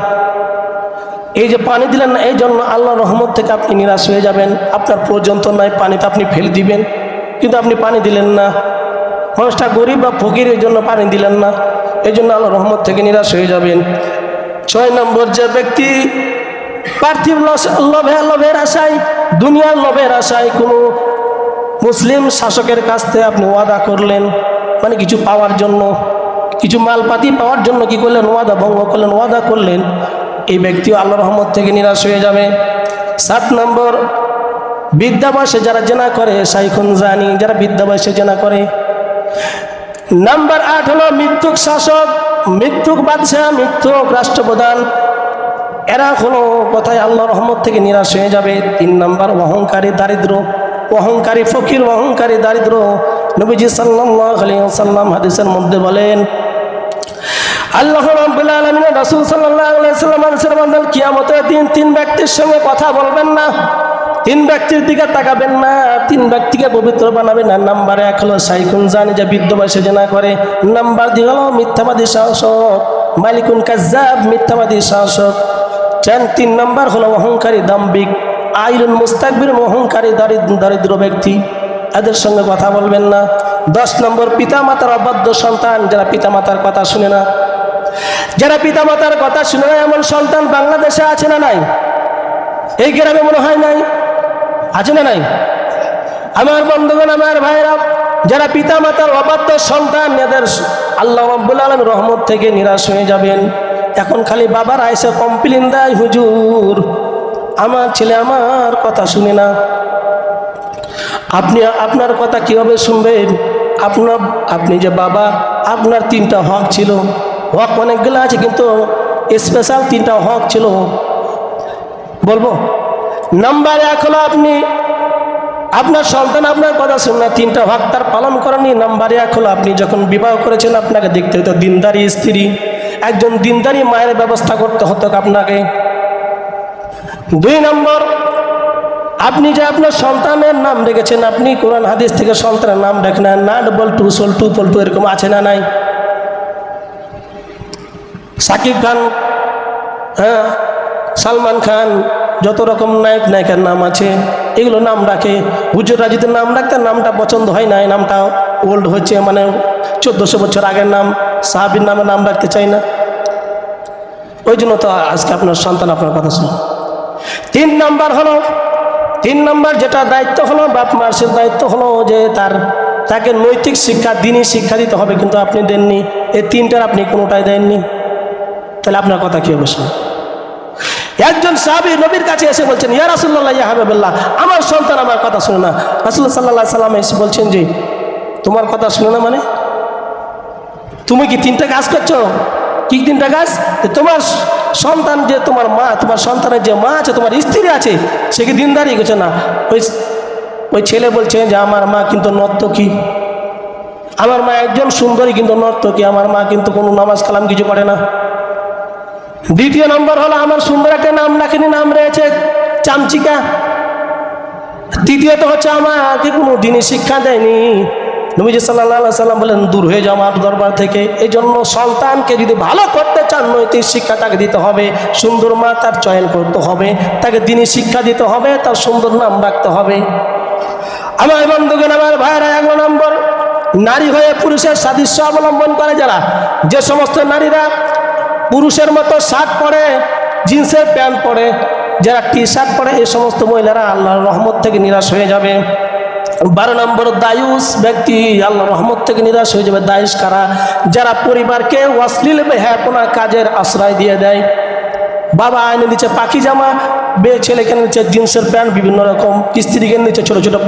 এই যে পানি দিলেন না, এই জন্য আল্লাহর রহমত থেকে আপনি নিরাশ হয়ে যাবেন। আপনার প্রয়োজন তো নয়, পানিতে আপনি ফেলে দিবেন, কিন্তু আপনি পানি দিলেন না। মানুষটা গরিব বা ফকির, এই জন্য পানি দিলেন না, এই জন্য আল্লাহর রহমত থেকে নিরাশ হয়ে যাবেন। 6 নম্বর, যে ব্যক্তি পার্থিব লোভের আশায়, দুনিয়ার লোভের আশায় কোনো মুসলিম শাসকের কাছ থেকে আপনি ওয়াদা করলেন, মানে কিছু পাওয়ার জন্য, কিছু মালপাতি পাওয়ার জন্য কি করলেন? ওয়াদা ভঙ্গ করলেন, ওয়াদা করলেন, এই ব্যক্তিও আল্লাহর রহমত থেকে নিরাশ হয়ে যাবে। 7 নম্বর, বৃদ্ধা বয়সে যারা জেনা করে, শাইখুন জানি, যারা বৃদ্ধা বয়সে জেনা করে। নাম্বার 8 হলো মিথ্যুক শাসক, মিথ্যুক বাদশাহ, মিথ্যুক রাষ্ট্রপ্রধান, এরা হলো কথায় আল্লাহর রহমত থেকে নিরাশ হয়ে যাবে। 3 নম্বর, অহংকারী দারিদ্র, অহংকারী ফকির, অহংকারী দারিদ্র। নবীজি সাল্লাল্লাহু আলাইহি ওয়াসাল্লাম হাদিসের মধ্যে বলেন, আল্লাহ রাব্বুল আলামিন, রাসূল সাল্লাল্লাহু আলাইহি ওয়াসাল্লাম বলেন, কিয়ামতের দিন 3 ব্যক্তির সঙ্গে কথা বলবেন না, 3 ব্যক্তির দিকে তাকাবেন না, 3 ব্যক্তিকে পবিত্র বানাবেন না। নাম্বার 1 হলো শাইখুন জানি, যে বৃদ্ধ বয়সে জেনা করে। নাম্বার 2 হলো মিথ্যাবাদী শাসক, মালিকুন কাজ্জাব, মিথ্যাবাদী শাসক। 3 নম্বর হলো অহংকারী দাম্ভিক, আইলুন মুস্তাকবির, অহংকারী দারিদ্র ব্যক্তি, এদের সঙ্গে কথা বলবেন না। 10 নম্বর, পিতামাতার অবাধ্য সন্তান, যারা পিতামাতার কথা শুনে না, যারা পিতামাতার কথা শুনে না, এমন সন্তান বাংলাদেশে আছে না নাই? এই গ্রামে মনে হয় নাই? আছে না নাই? আমার বন্ধুগণ, আমার ভাইরা, যারা পিতামাতার অবাধ্য সন্তান, এদের আল্লাহ রাব্বুল আলামিন রহমত থেকে নিরাশ হয়ে যাবেন। এখন খালি বাবার আইসা কমপ্লেন দেয়, হুজুর আমার ছেলে আমার কথা শুনে না। আপনি আপনার কথা কিভাবে শুনবেন? আপনি যে বাবা, আপনার 3টা হক ছিল, হক অনেকগুলো আছে, কিন্তু স্পেশাল 3টা হক ছিল, বলবো। নাম্বার 1 হলো আপনার সন্তান আপনার কথা শুনে না, 3টা হক তার পালন করেনি। নাম্বার 1 হলো আপনি যখন বিবাহ করেছেন, আপনাকে দেখতে হতো দিনদারি স্ত্রী, একজন দিনদারি মায়ের ব্যবস্থা করতে হতো আপনাকে। 2 নম্বর, আপনি যে আপনার সন্তানের নাম রেখেছেন, আপনি কোরআন হাদিস থেকে সন্তানের নাম রেখেন, নাট বল্টু, সল্টু পল্টু, এরকম আছে না নাই? সাকিব খান, হ্যাঁ, সালমান খান, যত রকম নায়ক নায়িকার নাম আছে, এগুলো নাম রাখে। হুজুররা যদি নাম রাখতে, নামটা পছন্দ হয় না, নামটা ওল্ড হচ্ছে, মানে 1400 বছর আগের নাম, সাহাবীর নামে নাম রাখতে চাই না। ওই জন্য তো আজকে আপনার সন্তান আপনার কথা শুনে। তিন নম্বর যেটা দায়িত্ব হলো বাপ মার, সে দায়িত্ব হলো যে তাকে নৈতিক শিক্ষা, দ্বীনি শিক্ষা দিতে হবে, কিন্তু আপনি দেননি। এই তিনটার আপনি কোনোটাই দেননি, তাহলে আপনার কথা কি হবে? একজন সাহাবী নবীর কাছে এসে বলছেন, ইয়া রাসূলুল্লাহ, ইয়া হাবিবাল্লাহ, আমার সন্তান আমার কথা শুনে না। রাসূলুল্লাহ সাল্লাল্লাহু আলাইহি সাল্লাম এসে বলছেন যে তোমার কথা শুনে না মানে তুমি কি তিনটা কাজ করছো? কি তিনটা কাজ? তোমার সন্তান, যে তোমার মা, তোমার সন্তানের যে মা আছে, তোমার স্ত্রী আছে, সে কি দিনদারি করছে না? ওই ছেলে বলছে যে আমার মা কিন্তু নর্তকী, আমার মা একজন সুন্দরী কিন্তু নর্তকী, আমার মা কিন্তু কোনো নামাজ কালাম কিছু পড়ে না। দ্বিতীয় নম্বর হলো আমার সুন্দর একটা নাম রাখেনি, নাম রয়েছে চামচিকা। তৃতীয়ত হচ্ছে আমাকে কোনো দিনই শিক্ষা দেয়নি। নবীজি সাল্লাল্লাহু আলাইহি সাল্লাম বলেন, দূর হয়ে যাও আমার দরবার থেকে। এই জন্য সন্তানকে যদি ভালো করতে চান, নৈতিক শিক্ষা তাকে দিতে হবে, সুন্দর মা তার চয়ন করতে হবে, তাকে দিনই শিক্ষা দিতে হবে, তার সুন্দর নাম রাখতে হবে। আমার বন্ধুগণ, আমার ভাইরা, ১ নম্বর, নারী হয়ে পুরুষের সাদৃশ্য অবলম্বন করে যারা, যে সমস্ত নারীরা পুরুষের মতো শার্ট পরে, জিন্সের প্যান্ট পরে, যারা টি শার্ট পরে, এই সমস্ত মহিলারা আল্লাহর রহমত থেকে নিরাশ হয়ে যাবে। 12 নম্বর, দায়ুস ব্যক্তি আল্লাহর রহমত থেকে নিরাশ হয়ে যাবে। দায়ুস কারা? যারা পরিবারকে অশ্লীল বেহায়াপনা কাজের আশ্রয় দিয়ে দেয়। বাবা এনে দিচ্ছে পাখি জামা, ছেলে কিনে দিচ্ছে জিন্সের প্যান্ট, বিভিন্ন রকম, স্ত্রী কিনে দিচ্ছে ছোটো ছোটো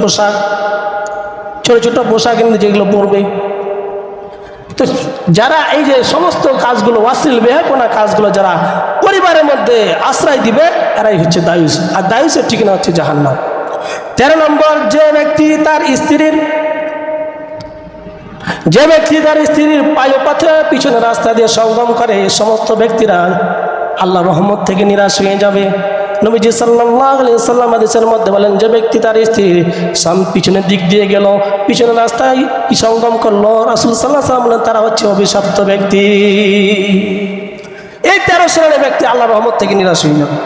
পোশাক কিনে দিচ্ছে, এগুলো পরবে। তো যারা এই যে সমস্ত কাজগুলো, অশ্লীল বেহায়াপনা কাজগুলো যারা পরিবারের মধ্যে আশ্রয় দিবে, এরাই হচ্ছে দায়ুস। আর দায়ুসের ঠিকানা হচ্ছে জাহান্নাম। 13 নম্বর, যে ব্যক্তি তার স্ত্রীর পায়পথে পিছনে রাস্তা দিয়ে সঙ্গম করে, এই সমস্ত ব্যক্তিরা আল্লাহর রহমত থেকে নিরাশ হয়ে যাবে। নবীজি সাল্লাল্লাহু আলাইহি ওয়াসাল্লাম হাদিসের মধ্যে বলেন, যে ব্যক্তি তার স্ত্রীর পিছনের দিক দিয়ে গেল, পিছনের রাস্তায় সঙ্গম করলো, রাসূল সাল্লাল্লাহু আলাইহি ওয়াসাল্লাম বলেন তারা হচ্ছে অভিশপ্ত ব্যক্তি। এই 13 শ্রেণীর ব্যক্তি আল্লাহর রহমত থেকে নিরাশ হয়ে যাবে।